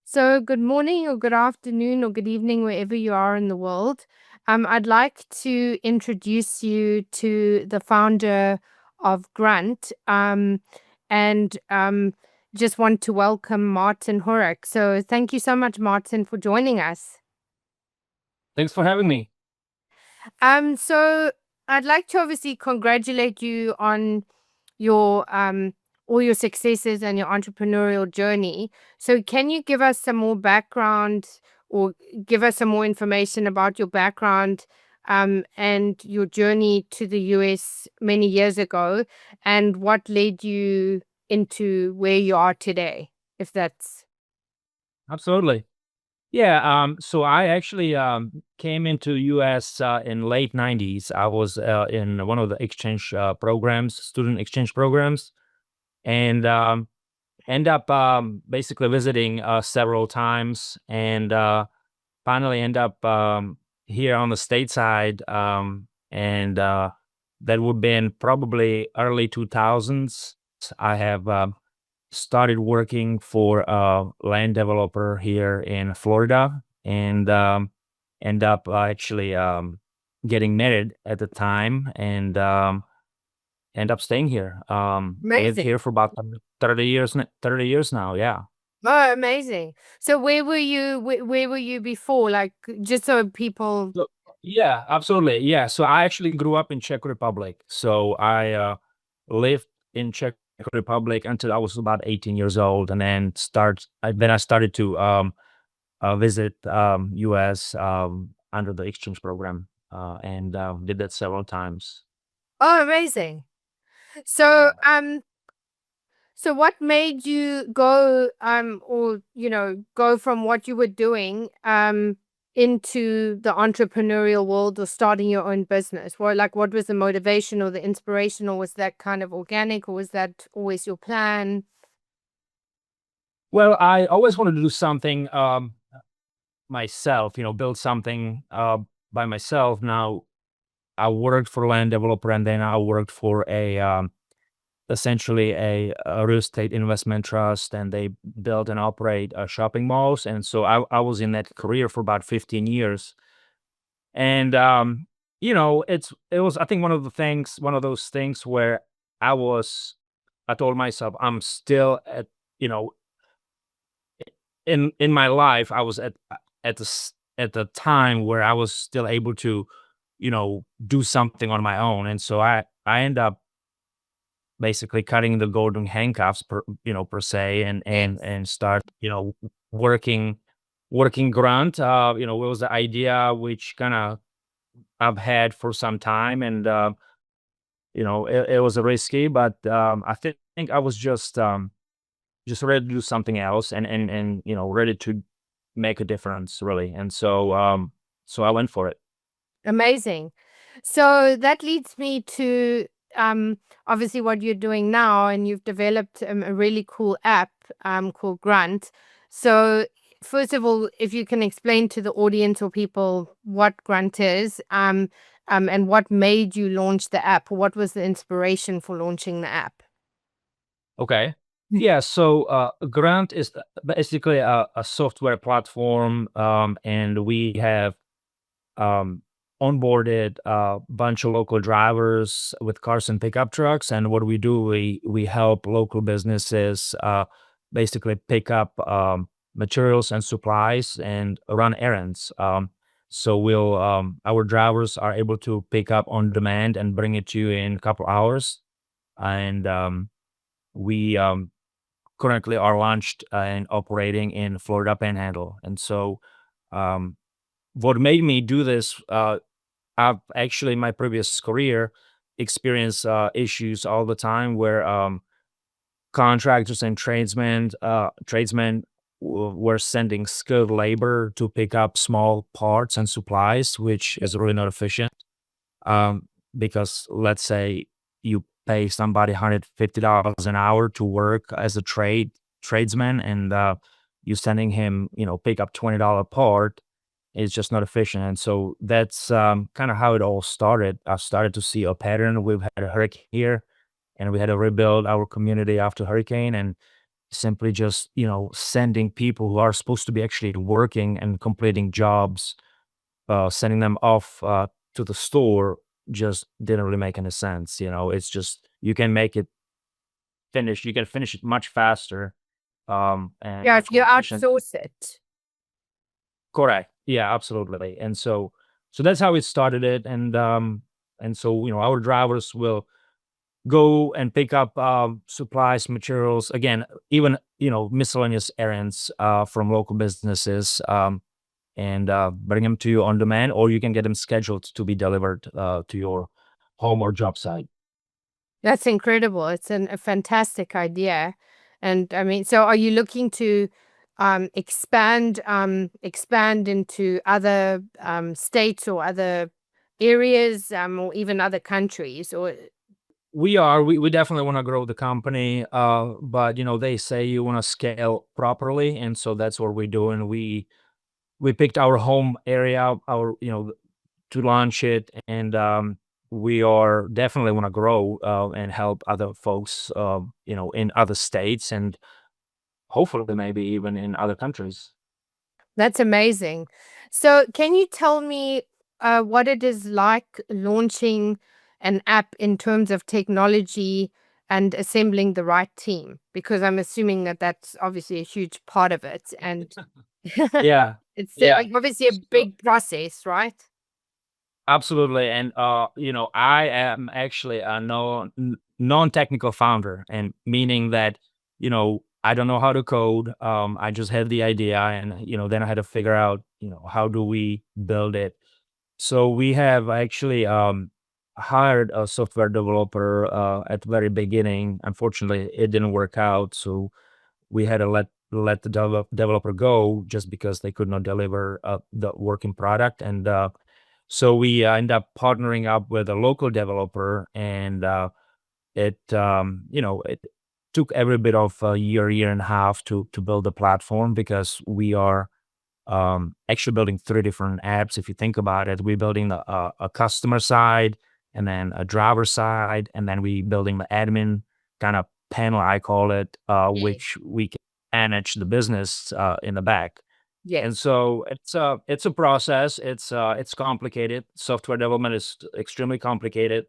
So, good morning, or good afternoon, or good evening, wherever you are in the world. I'd like to introduce you to the founder of Grunt, and just want to welcome Martin Horak. So, thank you so much, Martin, for joining us. Thanks for having me. So I'd like to obviously congratulate you on your all your successes and your entrepreneurial journey. So can you give us some more background or give us some more information about your background and your journey to the US many years ago and what led you into where you are today, if that's Absolutely. Yeah, so I actually came into US in late 90s. I was in one of the exchange programs, student exchange programs, and end up basically visiting several times and finally end up here on the stateside. And That would have been probably early 2000s. I have started working for a land developer here in Florida and end up actually getting married at the time and end up staying here. Lived amazing. here for about 30 years, 30 years now. Yeah. Oh, amazing. So where were you where were you before? Like just so people So, yeah, absolutely. Yeah. So I actually grew up in Czech Republic. So I lived in Czech Republic until I was about 18 years old, and then I started to visit US under the exchange program and did that several times. Oh, amazing. So, Yeah. so what made you go, or go from what you were doing, into the entrepreneurial world or starting your own business? What was the motivation or the inspiration, or was that kind of organic, or was that always your plan? Well, I always wanted to do something myself, build something by myself. Now, I worked for a land developer and then I worked for essentially a real estate investment trust, and they build and operate shopping malls. And so I was in that career for about 15 years. And it was, I think, one of those things where I told myself I'm still at, you know in my life I was at the time where I was still able to do something on my own. And so I end up basically cutting the golden handcuffs per se, and start working grunt. It was the idea which kind of I've had for some time. And it was a risky, but I think I was just ready to do something else, and ready to make a difference, really. And so I went for it. Amazing. So that leads me to obviously what you're doing now, and you've developed a really cool app called Grunt. So first of all, if you can explain to the audience or people what Grunt is, and what made you launch the app, what was the inspiration for launching the app? Okay. Yeah, so Grant is basically a software platform, and we have um, onboarded a bunch of local drivers with cars and pickup trucks. And what we do, we help local businesses basically pick up materials and supplies and run errands. So our drivers are able to pick up on demand and bring it to you in a couple hours. And we currently are launched and operating in Florida Panhandle. And so um, what made me do this, I've actually in my previous career experienced issues all the time where contractors and tradesmen were sending skilled labor to pick up small parts and supplies, which is really not efficient. Um, because let's say you pay somebody $150 an hour to work as a tradesman, and you sending him, pick up $20 part, is just not efficient. And so that's kind of how it all started. I started to see a pattern. We've had a hurricane here, and we had to rebuild our community after hurricane. And simply just, sending people who are supposed to be actually working and completing jobs, sending them off to the store just didn't really make any sense. It's just you can make it finish. You can finish it much faster, and Yeah, if much you more efficient. outsource it. Correct. Yeah, absolutely. And so that's how we started it. And so our drivers will go and pick up supplies, materials, again, even miscellaneous errands from local businesses, and bring them to you on demand, or you can get them scheduled to be delivered to your home or job site. That's incredible. It's a fantastic idea. And I mean, so are you looking to expand into other states or other areas, or even other countries? Or We definitely want to grow the company, but they say you want to scale properly, and so that's what we're doing. We picked our home area, our to launch it, and we are definitely want to grow and help other folks, in other states, and hopefully maybe even in other countries. that's amazing. So can you tell me what it is like launching an app in terms of technology and assembling the right team? Because I'm assuming that that's obviously a huge part of it, and Yeah, it's yeah. obviously a So, big process, right? absolutely, and I am actually a non-technical founder, and meaning that I don't know how to code. I just had the idea, and then I had to figure out how do we build it. So we have actually hired a software developer at the very beginning. Unfortunately, it didn't work out, so we had to let the developer go just because they could not deliver the working product. And so we end up partnering up with a local developer, and it took every bit of a year and a half to build the platform, because we are actually building three different apps. If you think about it, we're building a customer side, and then a driver side, and then we building the admin kind of panel, I call it, Yes. which we can manage the business in the back. And Yes. so it's a process. It's complicated. Software development is extremely complicated.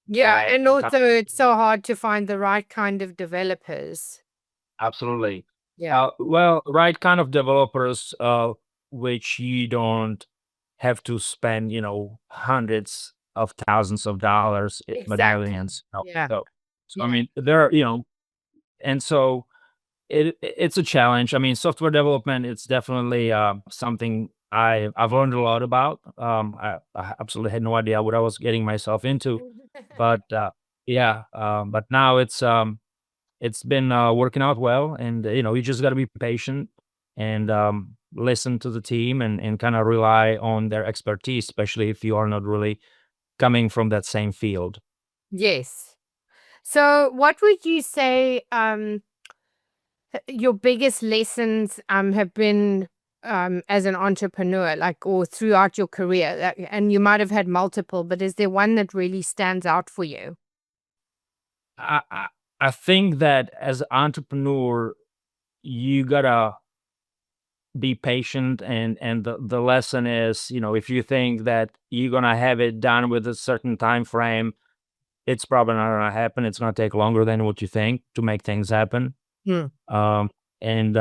Yeah, and Kind also it's so hard to find the right kind of developers. Absolutely. Yeah, Well, right kind of developers, which you don't have to spend, hundreds of thousands of dollars, but exactly. millions. Yeah, So I yeah. mean, there are, and so it's a challenge. I mean, software development, it's definitely something I've learned a lot about. I absolutely had no idea what I was getting myself into, but yeah, but now it's been working out well, and you just got to be patient and listen to the team, and kind of rely on their expertise, especially if you are not really coming from that same field. Yes. So what would you say your biggest lessons have been as an entrepreneur, like, or throughout your career? And you might have had multiple, but is there one that really stands out for you? I, I I think that as an entrepreneur, you gotta be patient, and the lesson is, if you think that you're gonna have it done with a certain time frame, it's probably not gonna happen. It's gonna take longer than what you think to make things happen. Hmm. um, and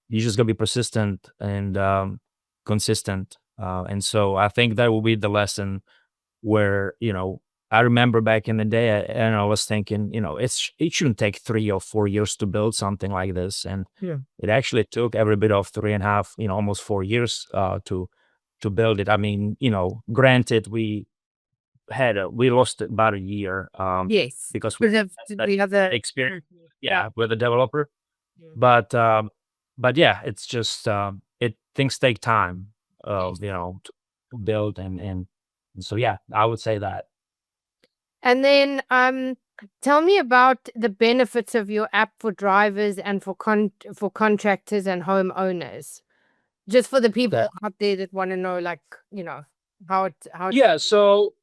you just gotta be persistent and consistent. And so I think that will be the lesson where I remember back in the day, and I was thinking, it shouldn't take 3 or 4 years to build something like this, and Yeah. it actually took every bit of 3.5, almost 4 years to build it. I mean, granted, we lost about a year Yes. because we Because of had the other. experience, Mhm. Yeah. yeah, with the developer. Yeah. But yeah, it's just it things take time, Yes. to build, and so yeah, I would say that. And then tell me about the benefits of your app for drivers and for contractors and homeowners. Just for the people Okay. out there that want to know, like, how it Yeah, so,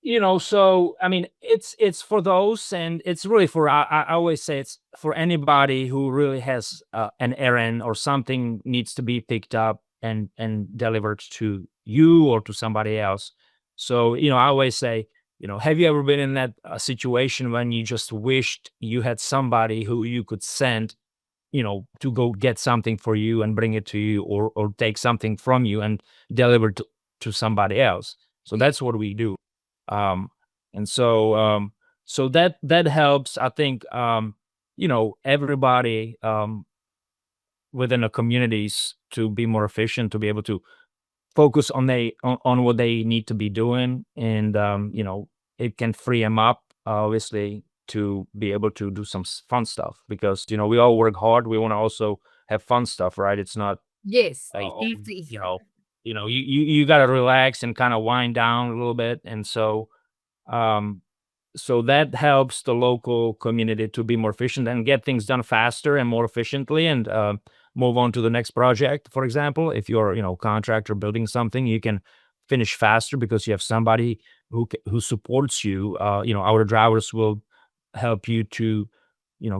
I mean, it's for those, and it's really for I always say it's for anybody who really has an errand or something needs to be picked up and delivered to you or to somebody else. So, I always say, have you ever been in that situation when you just wished you had somebody who you could send, to go get something for you and bring it to you, or take something from you and deliver to somebody else. So yeah. that's what we do. Um, and so that helps, I think, everybody within the communities to be more efficient, to be able to focus on what they need to be doing, and it can free them up, obviously, to be able to do some fun stuff, because we all work hard. We want to also have fun stuff, right? It's not Yes, like, easy. you got to relax and kind of wind down a little bit. And um so that helps the local community to be more efficient and get things done faster and more efficiently, and move on to the next project. For example, if you're contractor building something, you can finish faster because you have somebody who supports you. Our drivers will help you to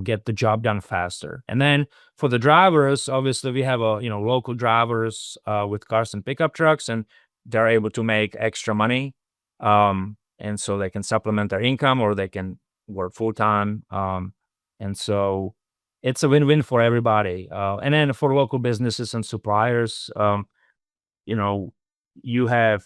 get the job done faster. And then for the drivers, obviously we have local drivers with cars and pickup trucks, and they're able to make extra money, and so they can supplement their income, or they can work full time. And so it's a win-win for everybody. And then for local businesses and suppliers, you know, you have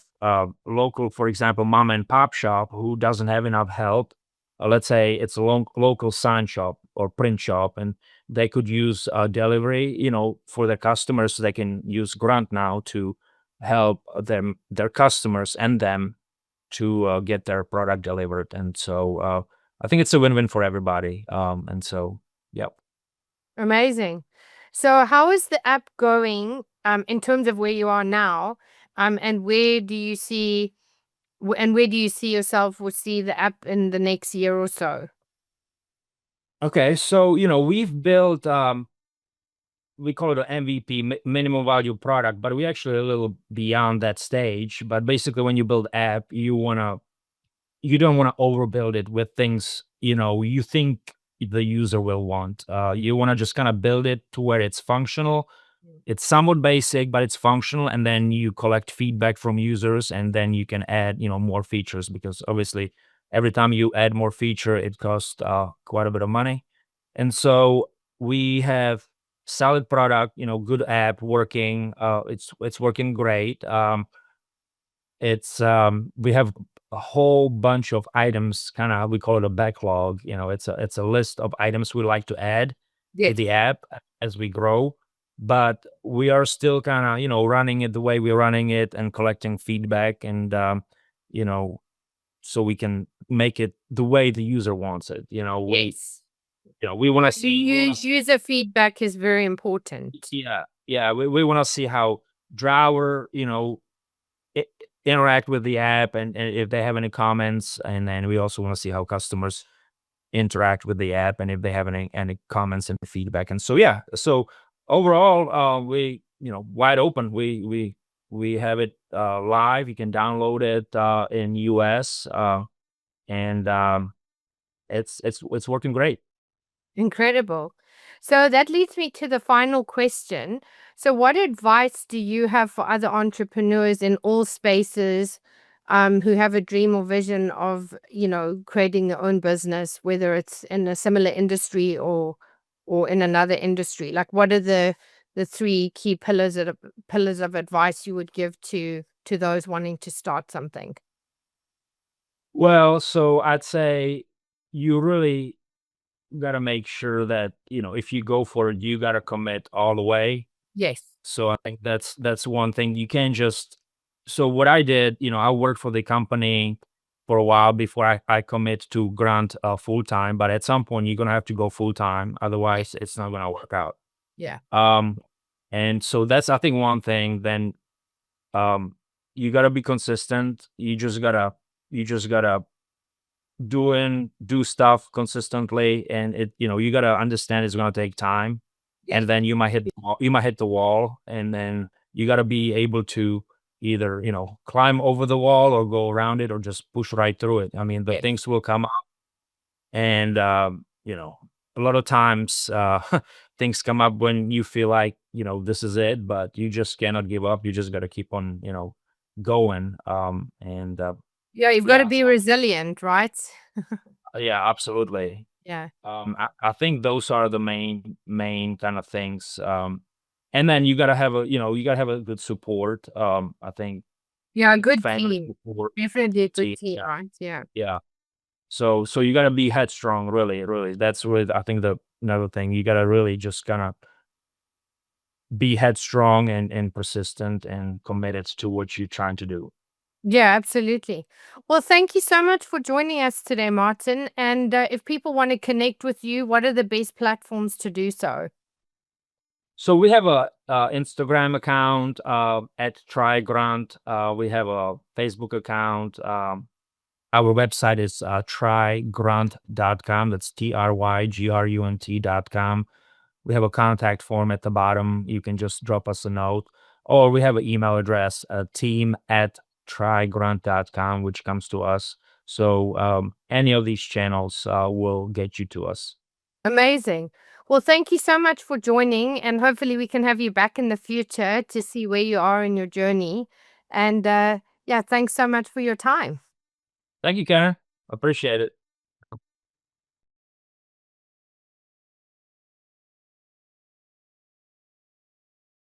local, for example, mom and pop shop who doesn't have enough help. Let's say it's a local sign shop or print shop, and they could use delivery, for their customers. So they can use Grunt now to help their customers and them to get their product delivered. And so I think it's a win-win for everybody. And so, yeah. Amazing. So how is the app going in terms of where you are now? And where do you see yourself or see the app in the next year or so? Okay, so we've built, we call it an MVP, minimum value product, but we actually a little beyond that stage. But basically, when you build app, you don't want to overbuild it with things you think the user will want. You want to just kind of build it to where it's functional. It's somewhat basic, but it's functional, and then you collect feedback from users, and then you can add more features, because obviously every time you add more feature, it costs quite a bit of money. And so we have solid product, good app working. It's working great. We have a whole bunch of items, kind of, we call it a backlog. It's a list of items we like to add to Yes. the app as we grow. But we are still kind of, running it the way we're running it and collecting feedback, and you know, so we can make it the way the user wants it. Yes. We want to see, User feedback is very important. yeah, yeah, we want to see how driver, i- interact with the app, and if they have any comments. And then we also want to see how customers interact with the app, and if they have any comments and feedback. And so, yeah, so overall, we wide open. We have it live. You can download it in US, and it's working great. Incredible. So that leads me to the final question. So, what advice do you have for other entrepreneurs in all spaces who have a dream or vision of, creating their own business, whether it's in a similar industry or in another industry? Like, what are the three key pillars of advice you would give to those wanting to start something? Well, so I'd say you really got to make sure that if you go for it, you got to commit all the way. Yes. So I think that's one thing. You can't just So what I did, I worked for the company for a while before I commit to Grant full time. But at some point, you're gonna have to go full time. Otherwise, it's not gonna work out. Yeah. Um, and so that's, I think, one thing. Then um, you gotta be consistent. You just gotta do stuff consistently, and you gotta understand it's gonna take time. Yes. And then you might hit the wall, and then you gotta be able to either, climb over the wall or go around it or just push right through it. I mean, the Yes. things will come up, and a lot of times things come up when you feel like, this is it, but you just cannot give up. You just got to keep on, going. And Yeah, you've got to yeah, be resilient, right? yeah, absolutely. Yeah. I think those are the main kind of things. And then you gotta have a good support. I think Yeah, a good family team. support. Definitely a good See, team, yeah, right? Yeah. yeah. So you gotta be headstrong, really, really. That's what I think the another thing. You gotta really just kind of be headstrong and persistent and committed to what you're trying to do. Yeah, absolutely. Well, thank you so much for joining us today, Martin. And if people want to connect with you, what are the best platforms to do so? So we have a Instagram account at Try Grant. We have a Facebook account. Our website is trygrunt.com. That's trygrunt.com. We have a contact form at the bottom. You can just drop us a note. Or we have an email address, team@trygrunt.com, which comes to us. So any of these channels will get you to us. Amazing. Well, thank you so much for joining. And hopefully, we can have you back in the future to see where you are in your journey. And yeah, thanks so much for your time. Thank you, Karen. Appreciate it.